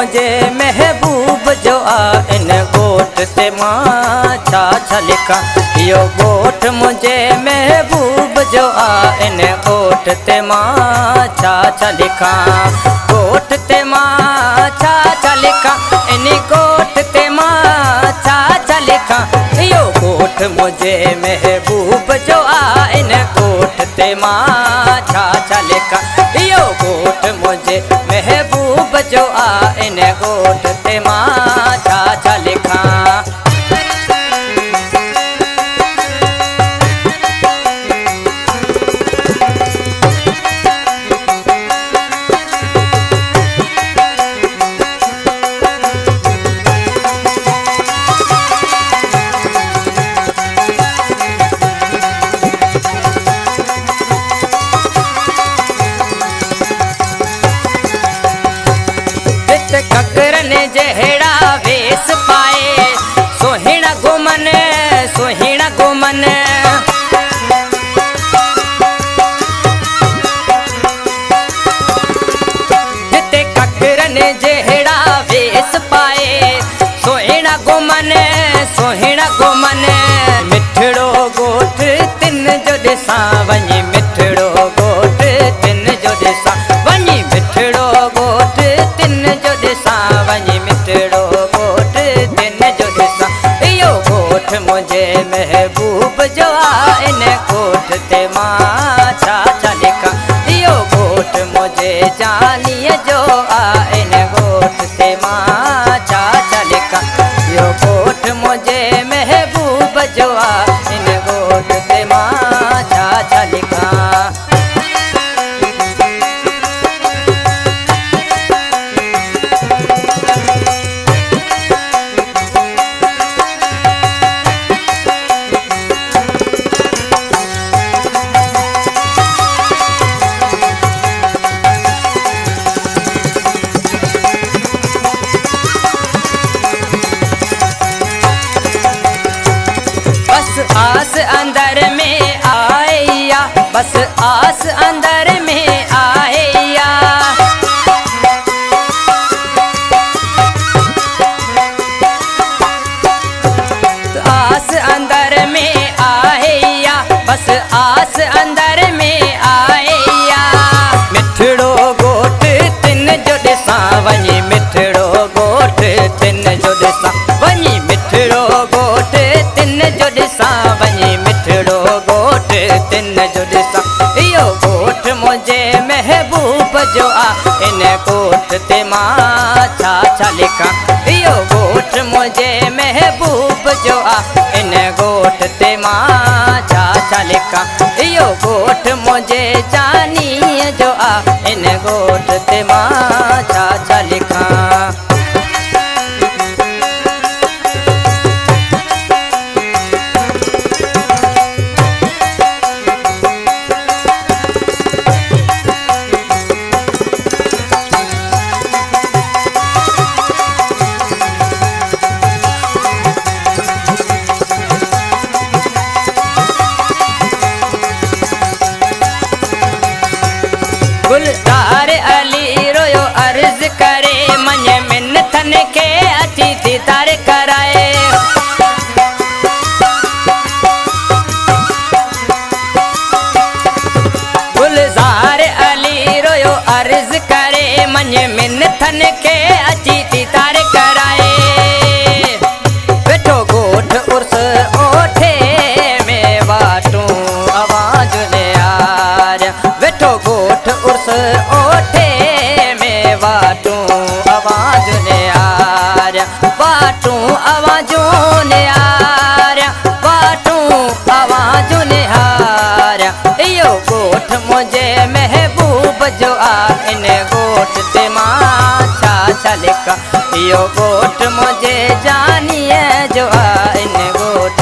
मुझे महबूब जो आ इन गोठ ते मां छा लिखा। यो गोठ मुझे महबूब जो आ इन गोठ ते मां छा लिखा। गोठ ते मां छा लिखा, इन गोठ ते मां छा लिखा। यो गोठ मुझे महबूब जो आ इन गोठ ते मां छा लिखा। यो गोठ मुझे महबूब जो आ इन गोठ ते मां छा लिखा। ककरन जहड़ा वेस पाए, सोहिणा घुमन सोहिणा घुमन। जिते ककरन जहड़ा वेस पाए, सोहिणा घुमन सोहिणा घुमन। मिठड़ो गोठ तिन जो ॾिसां वञी, मिठड़ो गोठ तिन जो ॾिसां वञी, मिठड़ो गोठ तिन जो ॾिसां वञी, मिठड़ो गोठ तिन जो ॾिसां। इहो गोठ मुझे महबूब जो आ इन गोठ ते मां छा लिखा। इहो गोठ मुझे जानीअ जो आ इन गोठ ते मां छा लिखा। इहो गोठ मुझे महबूब जो आ इन गोठ ते मां छा लिखा। आस अंदर में आया, बस आस अंदर में आया। आस अंदर में आया, बस आस अंदर में आया। मिठड़ो गोठ तिन जो ॾिसां वञी, मिठड़ो गोठ तिन जो ॾिसां वञी, मिठड़ो गोठ तिन जो ॾिसां वञी, मिठड़ो गोठ तिन जो ॾिसां। इहो गोठ मुझे महबूब जो आ इन गोठ ते मां छा लिखा। इहो गोठ मुझे महबूब जो आ इन गोठ ते मां छा लिखा। इहो गोठ मुझे जानीअ जो आ इन गोठ ते मां छा लिखा। गुलजार अली रोयो अर्ज करे, मन मिन्नतन के अची दीदार कराए। गुलजार अली रोयो अर्ज करे, मन मिन्नतन के अची दीदार कराए। वेठो गोठ उर्स ओठे में वाटूं आवाज ने यार। वेठो गोठ उर्स ओठे में वाटूं आवाज ने यार, वाटूं आवाजों ने यार, वाटूं आवाजों ने यार। इहो गोठ मुझे महबूब जो आ इन गोठ ते मां छा लिखा। इहो गोठ मुझे जानीअ जो आ इन गोठ